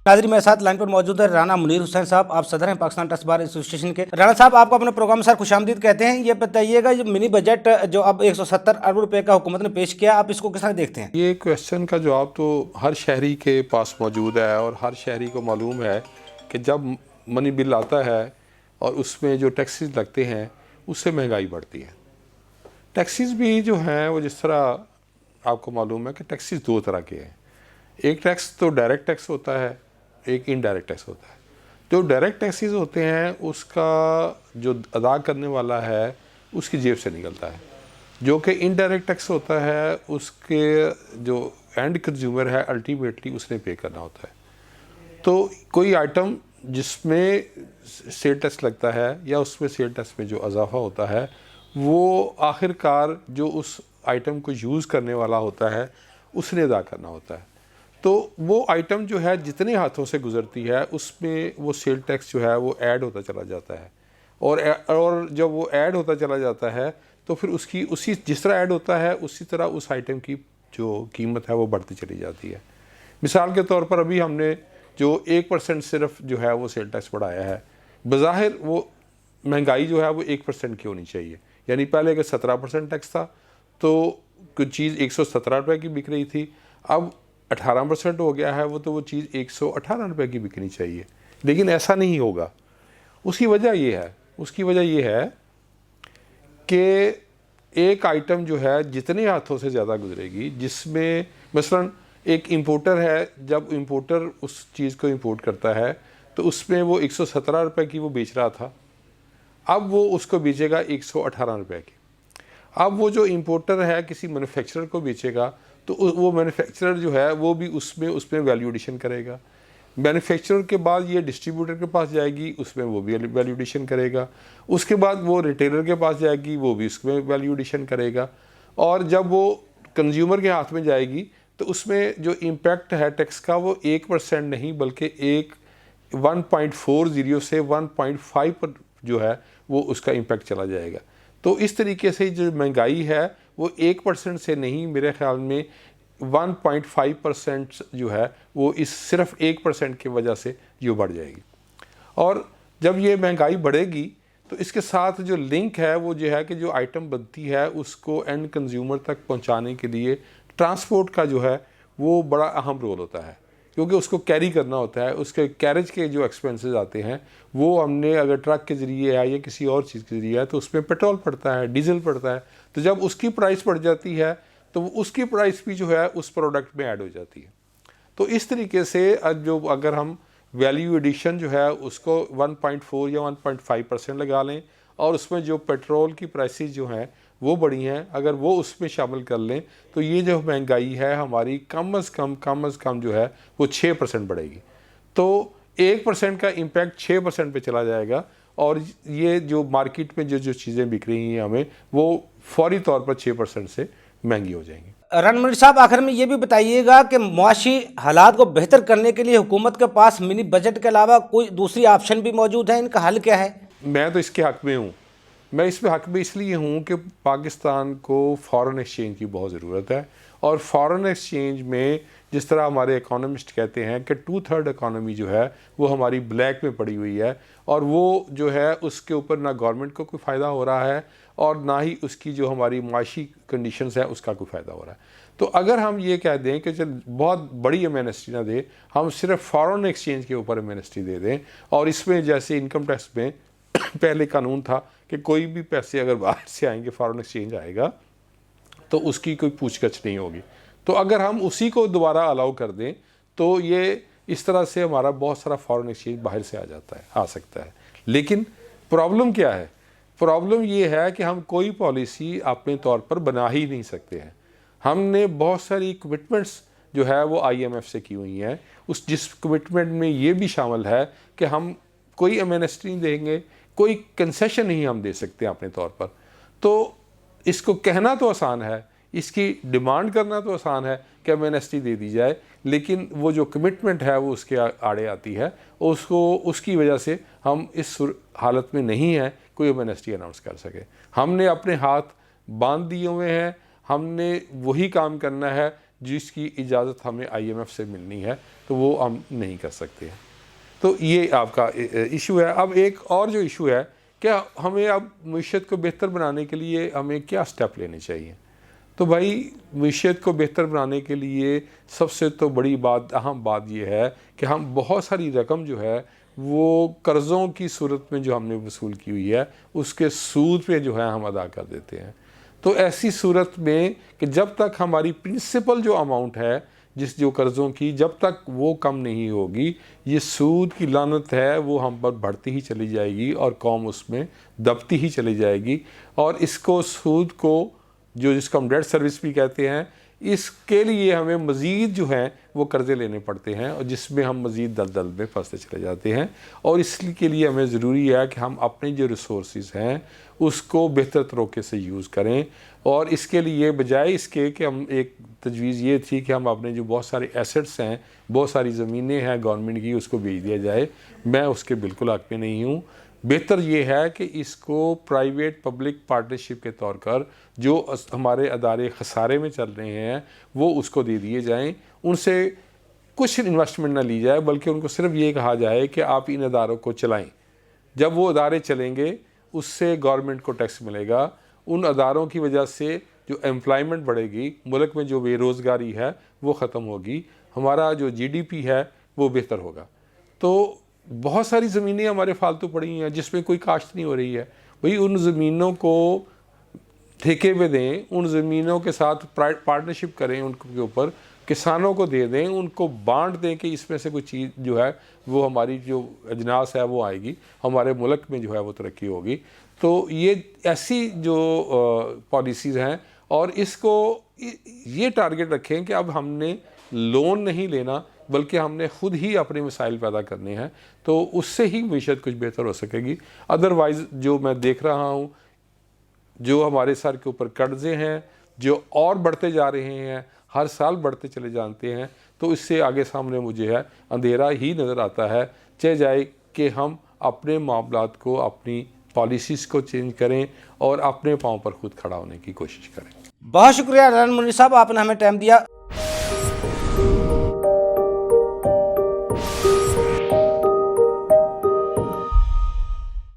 नाज़रीन, मेरे साथ लाइन पर मौजूद है राना मुनीर हुसैन साहब। आप सदर हैं पाकिस्तान ट्रस्ट बार एसोसिएशन के। राना साहब, आपको अपने प्रोग्राम में सर खुशामदीद कहते हैं। ये बताइएगा, ये मिनी बजट जो अब 170 अरब रुपए का हुकूमत ने पेश किया, आप इसको किस तरह देखते हैं? ये क्वेश्चन का जवाब तो हर शहरी के पास मौजूद है और हर शहरी को मालूम है कि जब मनी बिल आता है और उसमें जो टैक्सेस लगते हैं उससे महंगाई बढ़ती है। टैक्सेस भी जो हैं वो जिस तरह आपको मालूम है कि टैक्सेस दो तरह के हैं। एक टैक्स तो डायरेक्ट टैक्स होता है, एक इनडायरेक्ट टैक्स होता है। जो डायरेक्ट टैक्सेस होते हैं उसका जो अदा करने वाला है उसकी जेब से निकलता है। जो कि इनडायरेक्ट टैक्स होता है उसके जो एंड कंज्यूमर है अल्टीमेटली उसने पे करना होता है। तो कोई आइटम जिसमें सेल टैक्स लगता है या उसमें सेल टैक्स में जो इजाफा होता है वो आखिरकार जो उस आइटम को यूज़ करने वाला होता है उसने अदा करना होता है। तो वो आइटम जो है जितने हाथों से गुज़रती है उसमें वो सेल टैक्स जो है वो ऐड होता चला जाता है और जब वो ऐड होता चला जाता है तो फिर उसकी उसी जिस तरह ऐड होता है उसी तरह उस आइटम की जो कीमत है वो बढ़ती चली जाती है। मिसाल के तौर पर अभी हमने जो 1% सिर्फ जो है वो सेल टैक्स बढ़ाया है, बज़ाहिर वो महंगाई जो है वो 1% की होनी चाहिए। यानी पहले अगर 17% टैक्स था तो कुछ चीज़ 117 रुपये की बिक रही थी, अब 18% हो गया है तो वो चीज़ 118 रुपये की बिकनी चाहिए। लेकिन ऐसा नहीं होगा। उसकी वजह ये है कि एक आइटम जो है जितने हाथों से ज़्यादा गुजरेगी, जिसमें मसलन एक इंपोर्टर है, जब इंपोर्टर उस चीज़ को इंपोर्ट करता है तो उसमें वो 117 रुपये की वो बेच रहा था, अब वो उसको बेचेगा 118 रुपये की। अब वो जो इंपोर्टर है किसी मैन्युफैक्चरर को बेचेगा तो वो मैन्युफैक्चरर जो है वो भी उसमें वैल्यू एडिशन करेगा। मैन्युफैक्चरर के बाद ये डिस्ट्रीब्यूटर के पास जाएगी, उसमें वो भी वैल्यू एडिशन करेगा। उसके बाद वो रिटेलर के पास जाएगी, वो भी उसमें वैल्यू एडिशन करेगा। और जब वो कंज्यूमर के हाथ में जाएगी तो उसमें जो इम्पैक्ट है टैक्स का वो 1% नहीं बल्कि 1.40 से 1.5 पर जो है वो उसका इम्पैक्ट चला जाएगा। तो इस तरीके से जो महंगाई है वो 1% से नहीं, मेरे ख्याल में 1.5% जो है वो इस सिर्फ 1% की वजह से ये बढ़ जाएगी। और जब ये महंगाई बढ़ेगी तो इसके साथ जो लिंक है वो जो है कि जो आइटम बनती है उसको एंड कंज्यूमर तक पहुंचाने के लिए ट्रांसपोर्ट का जो है वो बड़ा अहम रोल होता है, क्योंकि उसको कैरी करना होता है। उसके कैरेज के जो एक्सपेंसेस आते हैं वो हमने अगर ट्रक के ज़रिए है या किसी और चीज़ के ज़रिए है तो उसमें पेट्रोल पड़ता है, डीजल पड़ता है। तो जब उसकी प्राइस बढ़ जाती है तो उसकी प्राइस भी जो है उस प्रोडक्ट में ऐड हो जाती है। तो इस तरीके से जो अगर हम वैल्यू एडिशन जो है उसको 1.4 या 1.5% लगा लें और उसमें जो पेट्रोल की प्राइसेस जो हैं वो बढ़ी हैं, अगर वो उसमें शामिल कर लें तो ये जो महंगाई है हमारी कम अज़ कम जो है वो 6% बढ़ेगी। तो 1% का इम्पैक्ट 6% पे चला जाएगा और ये जो मार्केट में जो चीज़ें बिक रही हैं हमें वो फौरी तौर पर 6% से महंगी हो जाएंगी। राना मुनीर साहब, आखिर में ये भी बताइएगा कि मुआशी हालात को बेहतर करने के लिए हुकूमत के पास मिनी बजट के अलावा कोई दूसरी ऑप्शन भी मौजूद है, इनका हल क्या है? मैं तो इसके हक़ में हूँ। मैं इसमें हक़ में इसलिए हूँ कि पाकिस्तान को फ़ॉरेन एक्सचेंज की बहुत ज़रूरत है और फ़ॉरेन एक्सचेंज में जिस तरह हमारे इकोनॉमिस्ट कहते हैं कि 2/3 इकॉनमी जो है वो हमारी ब्लैक में पड़ी हुई है और वो जो है उसके ऊपर ना गवर्नमेंट को कोई फ़ायदा हो रहा है और ना ही उसकी जो हमारी माशी कंडीशंस है उसका कोई फ़ायदा हो रहा है। तो अगर हम ये कह दें कि चल बहुत बड़ी एमनेस्टी ना दें, हम सिर्फ फ़ॉरेन एक्सचेंज के ऊपर एमनेस्टी दे दें और इसमें जैसे इनकम टैक्स में पहले कानून था कि कोई भी पैसे अगर बाहर से आएंगे, फॉरेन एक्सचेंज आएगा तो उसकी कोई पूछगछ नहीं होगी। तो अगर हम उसी को दोबारा अलाउ कर दें तो ये इस तरह से हमारा बहुत सारा फॉरेन एक्सचेंज बाहर से आ सकता है। लेकिन प्रॉब्लम क्या है? प्रॉब्लम ये है कि हम कोई पॉलिसी अपने तौर पर बना ही नहीं सकते हैं। हमने बहुत सारी कमिटमेंट्स जो है वो IMF से की हुई हैं, जिस कमिटमेंट में ये भी शामिल है कि हम कोई एमनेस्टी नहीं देंगे, कोई कंसेशन नहीं हम दे सकते अपने तौर पर। तो इसको कहना तो आसान है, इसकी डिमांड करना तो आसान है कि एमनेस्टी दे दी जाए, लेकिन वो जो कमिटमेंट है वो उसके आड़े आती है। उसकी वजह से हम इस हालत में नहीं हैं कोई एमनेस्टी अनाउंस कर सके। हमने अपने हाथ बांध दिए हुए हैं, हमने वही काम करना है जिसकी इजाज़त हमें IMF से मिलनी है, तो वो हम नहीं कर सकते हैं। तो ये आपका इशू है। अब एक और जो इशू है, क्या हमें अब मईशत को बेहतर बनाने के लिए हमें क्या स्टेप लेने चाहिए? तो भाई, मईशत को बेहतर बनाने के लिए सबसे तो बड़ी बात, अहम बात ये है कि हम बहुत सारी रकम जो है वो कर्ज़ों की सूरत में जो हमने वसूल की हुई है, उसके सूद पे जो है हम अदा कर देते हैं। तो ऐसी सूरत में कि जब तक हमारी प्रिंसिपल जो अमाउंट है जो कर्ज़ों की, जब तक वो कम नहीं होगी, ये सूद की लानत है वो हम पर बढ़ती ही चली जाएगी और कौम उसमें दबती ही चली जाएगी। और इसको, सूद को, जिसको हम डेट सर्विस भी कहते हैं, इसके लिए हमें मज़ीद जो है वो कर्ज़े लेने पड़ते हैं और जिसमें हम मज़ीद दलदल में फंसते चले जाते हैं। और इसके लिए हमें ज़रूरी है कि हम अपने जो रिसोर्सेज हैं उसको बेहतर तरीके से यूज़ करें। और इसके लिए बजाय इसके कि हम, एक तजवीज़ ये थी कि हम अपने जो बहुत सारे एसेट्स हैं, बहुत सारी ज़मीनें हैं गवर्नमेंट की, उसको बेच दिया जाए। मैं उसके बिल्कुल हक़ में नहीं हूँ। बेहतर ये है कि इसको प्राइवेट पब्लिक पार्टनरशिप के तौर पर जो हमारे अदारे खसारे में चल रहे हैं वो उसको दे दिए जाएं। उनसे कुछ इन्वेस्टमेंट ना ली जाए, बल्कि उनको सिर्फ ये कहा जाए कि आप इन अदारों को चलाएं। जब वो अदारे चलेंगे उससे गवर्नमेंट को टैक्स मिलेगा। उन अदारों की वजह से जो एम्प्लॉयमेंट बढ़ेगी, मुल्क में जो बेरोज़गारी है वो ख़त्म होगी, हमारा जो GDP है वो बेहतर होगा। तो बहुत सारी ज़मीनें हमारे फालतू पड़ी हैं जिसमें कोई काश्त नहीं हो रही है। भाई, उन ज़मीनों को ठेके पे दें, उन ज़मीनों के साथ पार्टनरशिप करें, उनके ऊपर किसानों को दे दें, उनको बांट दें कि इसमें से कोई चीज़ जो है वो हमारी जो अजनास है वो आएगी, हमारे मुल्क में जो है वो तरक्की होगी। तो ये ऐसी जो पॉलिसीज़ हैं, और इसको ये टारगेट रखें कि अब हमने लोन नहीं लेना, बल्कि हमने ख़ुद ही अपने मसाइल पैदा करने हैं, तो उससे ही मईशत कुछ बेहतर हो सकेगी। अदरवाइज़ जो मैं देख रहा हूँ, जो हमारे सर के ऊपर कर्ज़े हैं जो और बढ़ते जा रहे हैं, हर साल बढ़ते चले जाते हैं, तो इससे आगे सामने मुझे है अंधेरा ही नज़र आता है। चाहे जाए कि हम अपने मामलात को, अपनी पॉलिसीज़ को चेंज करें और अपने पाँव पर खुद खड़ा होने की कोशिश करें। बहुत शुक्रिया राना मुनीर साहब, आपने हमें टाइम दिया।